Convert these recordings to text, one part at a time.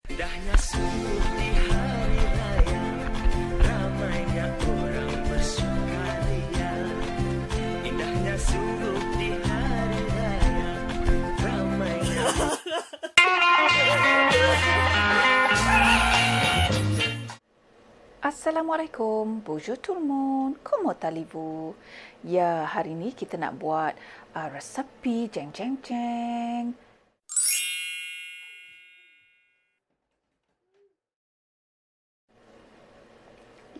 Indahnya sungguh di hari raya, ramainya orang bersukaria. Indahnya sungguh di hari raya, ramainya. Assalamualaikum, bonjour tout le monde, comment allez-vous? Ya, hari ni kita nak buat resepi jeng jeng jeng.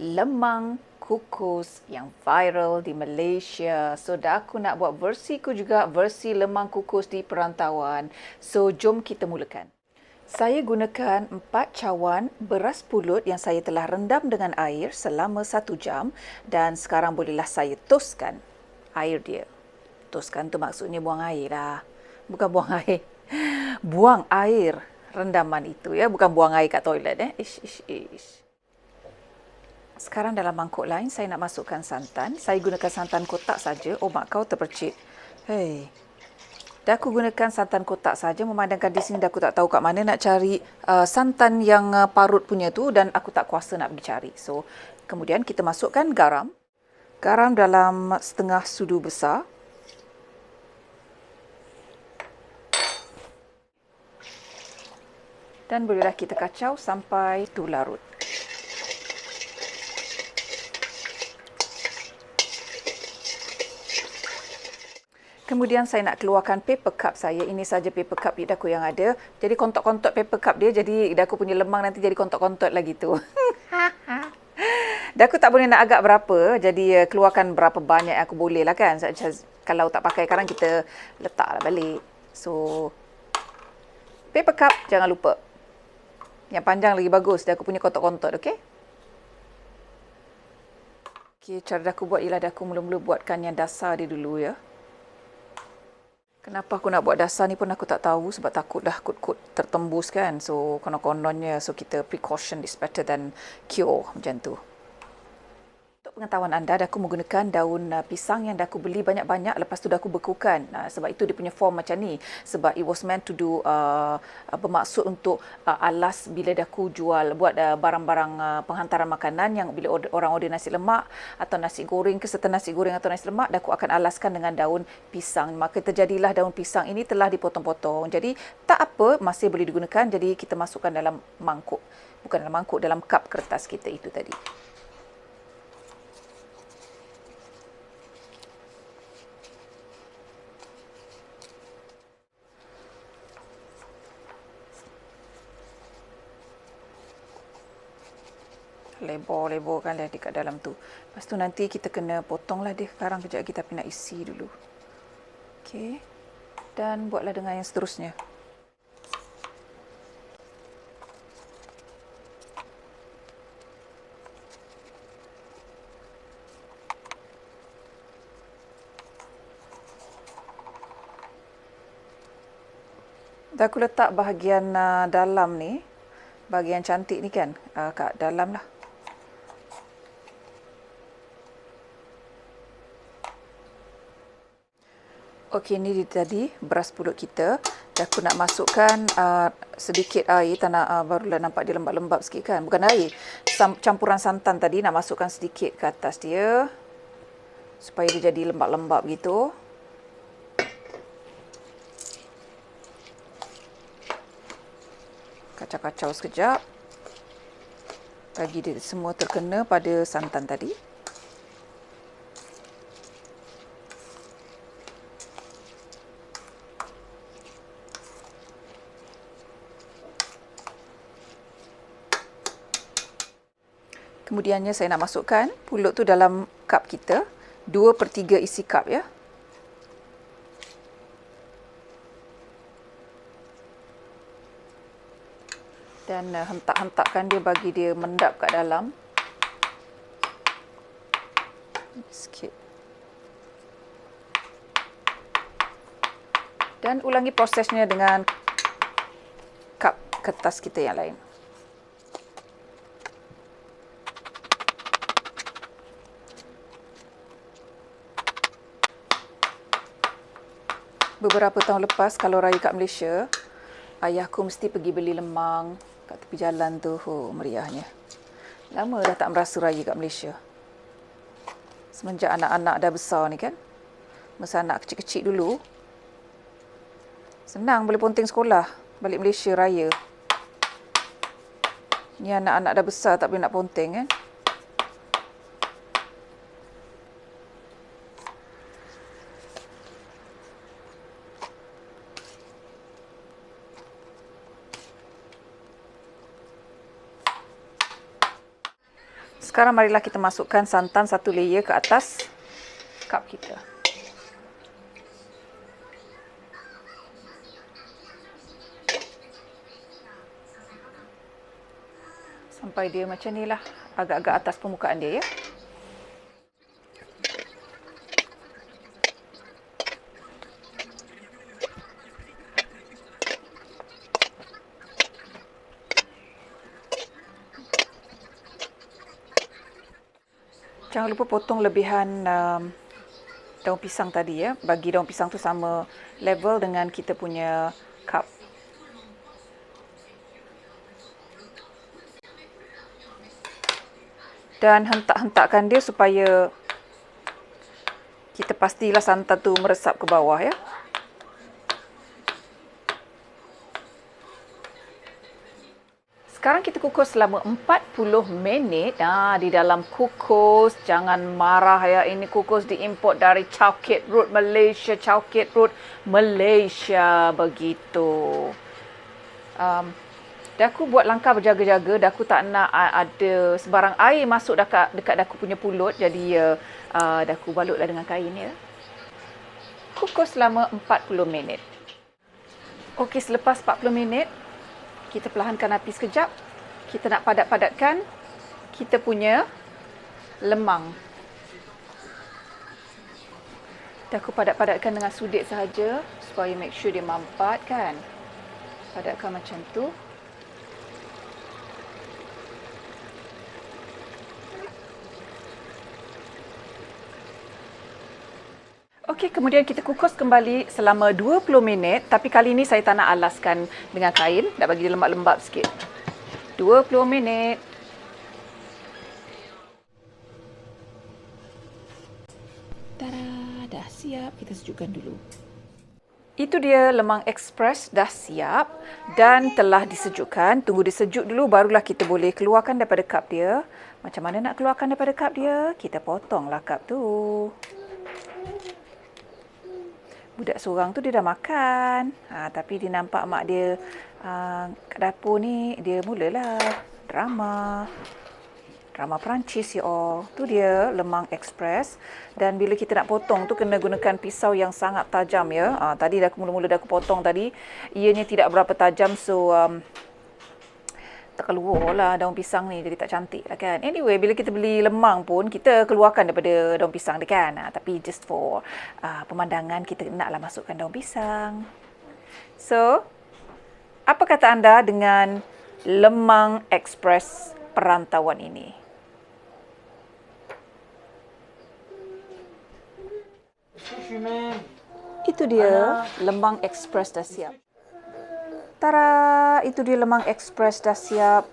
Lemang kukus yang viral di Malaysia. So, dah aku nak buat versiku juga, versi lemang kukus di perantauan. So, jom kita mulakan. Saya gunakan 4 cawan beras pulut yang saya telah rendam dengan air selama 1 jam dan sekarang bolehlah saya toskan air dia. Toskan tu maksudnya buang air lah. Bukan buang air. Buang air rendaman itu ya, bukan buang air kat toilet Ish. Sekarang dalam mangkuk lain saya nak masukkan santan. Saya gunakan santan kotak saja. Oh mak kau terpercik. Hei. Dah aku gunakan santan kotak saja, memandangkan di sini dah aku tak tahu kat mana nak cari santan yang parut punya tu dan aku tak kuasa nak pergi cari. So, kemudian kita masukkan garam. Garam dalam setengah sudu besar. Dan bolehlah kita kacau sampai itu larut. Kemudian saya nak keluarkan paper cup saya. Ini saja paper cup lidaku yang ada. Jadi kontot-kontot paper cup dia. Jadi lidaku punya lemang nanti jadi kontot-kontot lagi tu. Daku tak boleh nak agak berapa. Jadi keluarkan berapa banyak aku boleh lah kan. Kalau tak pakai sekarang kita letaklah balik. So, paper cup jangan lupa. Yang panjang lagi bagus. Daku punya kontot-kontot, okey? Okey, cara daku buat ialah daku mula-mula buatkan yang dasar dia dulu ya. Kenapa aku nak buat dasar ni pun aku tak tahu sebab takut dah kut-kut tertembus kan. So, konon-kononnya, so kita precaution is better than cure macam tu. Untuk pengetahuan anda, aku menggunakan daun pisang yang aku beli banyak-banyak. Lepas tu aku bekukan. Sebab itu dia punya form macam ni. Sebab it was meant to do, bermaksud untuk alas bila aku jual, buat barang-barang penghantaran makanan yang bila orang order nasi lemak atau nasi goreng ke serta nasi goreng atau nasi lemak, aku akan alaskan dengan daun pisang. Maka terjadilah daun pisang ini telah dipotong-potong. Jadi tak apa, masih boleh digunakan. Jadi kita masukkan dalam mangkuk. Bukan dalam mangkuk, dalam kap kertas kita itu tadi. Lebor-leborkan lah dekat dalam tu. Lepas tu nanti kita kena potonglah dia sekarang kejap lagi tapi nak isi dulu. Okey. Dan buatlah dengan yang seterusnya. Dah aku letak bahagian dalam ni. Bahagian cantik ni kan. Kat dalam lah. Okey, ni tadi beras pulut kita. Dah aku nak masukkan sedikit air. Tak nak, barulah nampak dia lembab-lembab sikit kan. Bukan air. Campuran santan tadi nak masukkan sedikit ke atas dia. Supaya dia jadi lembab-lembab gitu. Kacau-kacau sekejap. Bagi dia semua terkena pada santan tadi. Kemudiannya saya nak masukkan pulut tu dalam kap kita. 2/3 isi kap ya. Dan hentak-hentakkan dia bagi dia mendap kat dalam. Sikit. Dan ulangi prosesnya dengan kap kertas kita yang lain. Beberapa tahun lepas, kalau raya kat Malaysia, ayahku mesti pergi beli lemang kat tepi jalan tu. Meriahnya. Lama dah tak merasa raya kat Malaysia. Semenjak anak-anak dah besar ni kan. Masa anak kecil-kecil dulu, senang boleh ponteng sekolah. Balik Malaysia raya. Ni anak-anak dah besar tak boleh nak ponteng kan. Sekarang marilah kita masukkan santan satu layer ke atas cup kita. Sampai dia macam ni lah, agak-agak atas permukaan dia ya. Jangan lupa potong lebihan daun pisang tadi ya. Bagi daun pisang tu sama level dengan kita punya cup. Dan hentak-hentakkan dia supaya kita pastilah santan tu meresap ke bawah ya. Sekarang kita kukus selama 40 minit di dalam kukus. Jangan marah ya, ini kukus diimport dari Chowkit Road Malaysia. Chowkit Road Malaysia begitu. Daku buat langkah berjaga-jaga. Daku tak nak ada sebarang air masuk dekat daku punya pulut. Jadi daku balutlah dengan kain ya. Kukus selama 40 minit. Okey, selepas 40 minit, kita perlahankan api sekejap. Kita nak padat-padatkan kita punya lemang. Daku padat-padatkan dengan sudik sahaja supaya make sure dia mampat kan. Padatkan macam tu. Okey, kemudian kita kukus kembali selama 20 minit. Tapi kali ini saya tak nak alaskan dengan kain. Nak bagi dia lembab-lembab sikit. 20 minit. Tada, dah siap. Kita sejukkan dulu. Itu dia lemang express dah siap dan telah disejukkan. Tunggu dia sejuk dulu barulah kita boleh keluarkan daripada cup dia. Macam mana nak keluarkan daripada cup dia? Kita potonglah cup tu. Budak seorang tu dia dah makan. Tapi dia nampak mak dia kat dapur ni, dia mulalah drama. Drama Perancis ya all. Tu dia lemang express. Dan bila kita nak potong tu kena gunakan pisau yang sangat tajam ya. Tadi mula-mula aku potong tadi. Ianya tidak berapa tajam so tak keluar lah daun pisang ni, jadi tak cantik lah kan. Anyway, bila kita beli lemang pun, kita keluarkan daripada daun pisang dia kan. Tapi just for pemandangan, kita naklah masukkan daun pisang. So, apa kata anda dengan lemang express perantauan ini? Itu dia, lemang express dah siap. Tara, itu dia lemang express dah siap.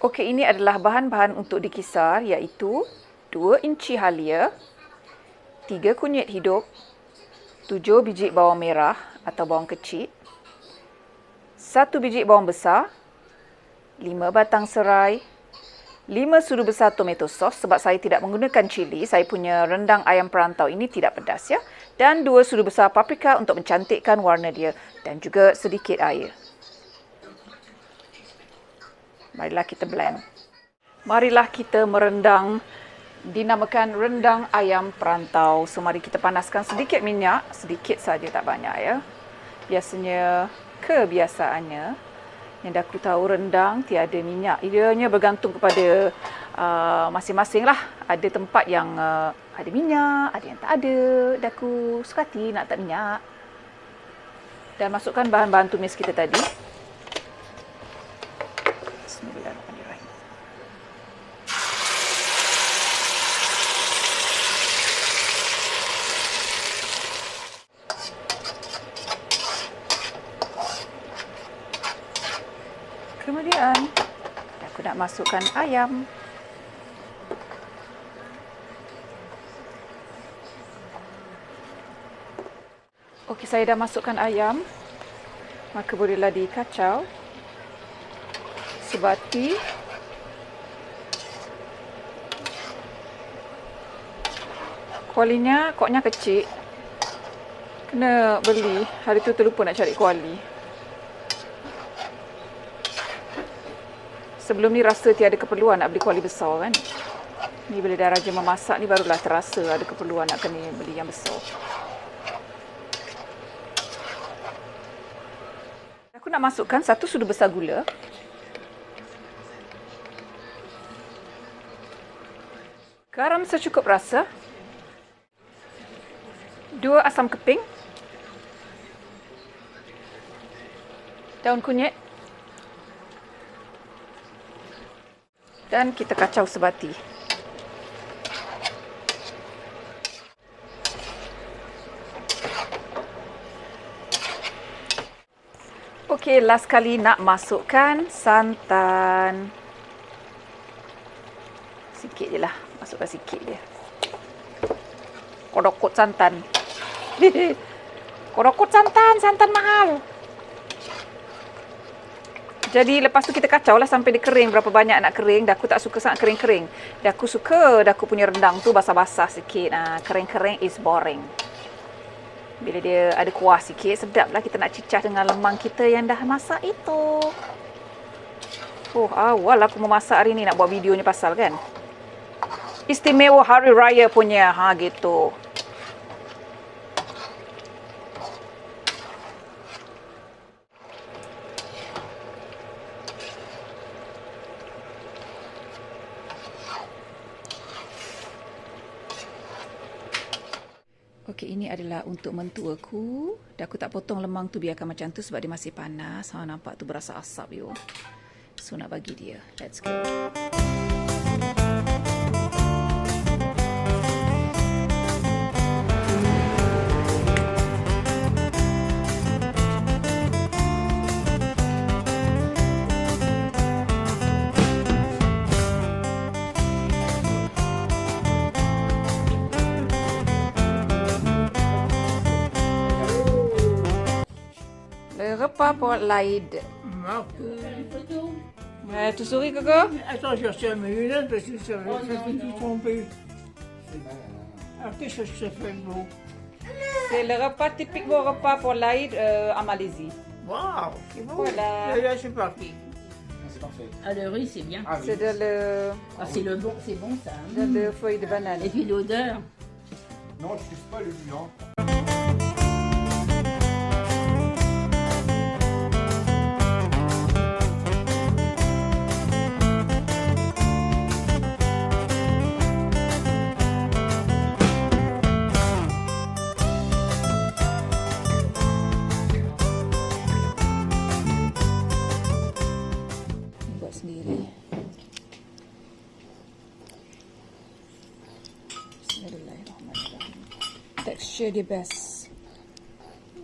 Okey, ini adalah bahan-bahan untuk dikisar iaitu 2 inci halia, 3 kunyit hidup, 7 biji bawang merah atau bawang kecil, 1 biji bawang besar, 5 batang serai, 5 sudu besar tomato sauce sebab saya tidak menggunakan cili. Saya punya rendang ayam perantau ini tidak pedas ya. Dan 2 sudu besar paprika untuk mencantikkan warna dia. Dan juga sedikit air. Marilah kita blend. Marilah kita merendang. Dinamakan rendang ayam perantau. So mari kita panaskan sedikit minyak. Sedikit saja, tak banyak ya. Biasanya, kebiasaannya, yang dah aku tahu rendang tiada minyak. Ianya bergantung kepada masing-masing lah. Ada tempat yang ada minyak, ada yang tak ada. Daku sukati nak tak minyak. Dan masukkan bahan-bahan tumis kita tadi. Bismillahirrahmanirrahim. Dan aku nak masukkan ayam. Okey, saya dah masukkan ayam. Maka bolehlah dikacau. Sebati. Kualinya, koknya kecil. Kena beli. Hari tu terlupa nak cari kuali. Sebelum ni rasa tiada keperluan nak beli kuali besar kan. Ni bila dah rajin memasak ni barulah terasa ada keperluan nak kena beli yang besar. Aku nak masukkan 1 sudu besar gula. Garam secukup rasa. 2 asam keping. Daun kunyit. Dan kita kacau sebati. Okey, last kali nak masukkan santan. Sikit je lah. Masukkan sikit je. Kodokot santan. Kodokot santan. Santan mahal. Jadi lepas tu kita kacau lah sampai dia kering. Berapa banyak nak kering. Dah aku tak suka sangat kering-kering. Dah aku suka dah aku punya rendang tu basah-basah sikit. Kering-kering is boring. Bila dia ada kuah sikit, sedap lah kita nak cicah dengan lemang kita yang dah masak itu. Awal aku memasak hari ni nak buat videonya pasal kan. Istimewa Hari Raya punya. Gitu. Okey, ini adalah untuk mentua aku. Dah aku tak potong lemang tu, biarkan macam tu sebab dia masih panas. Nampak tu berasa asap you. So nak bagi dia. Let's go. Le repas pour l'Aïd. Tu souris, Coco? Attends, je cherche mes lunettes parce que ça va tout tromper. Alors, qu'est-ce que je fais de beau? C'est le repas typique au repas pour l'Aïd en Malaisie. Waouh, c'est beau. Voilà. Et là, c'est parti. C'est parfait. Ah, le riz, c'est bien. C'est de le, C'est bon, c'est bon ça. de le feuille de banane. Et puis l'odeur. Non, je touche pas le viand. Buat sendiri. Bismillahirrahmanirrahim. Tekstur dia best.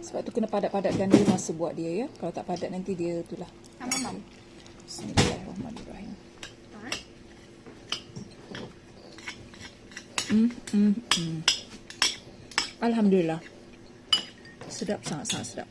Sebab tu kena padat-padatkan dia masa buat dia ya. Kalau tak padat nanti dia itulah. Bismillahirrahmanirrahim. Alhamdulillah. Sedap, sangat-sangat sedap.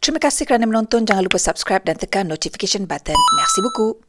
Terima kasih kerana menonton. Jangan lupa subscribe dan tekan notification button. Merci beaucoup.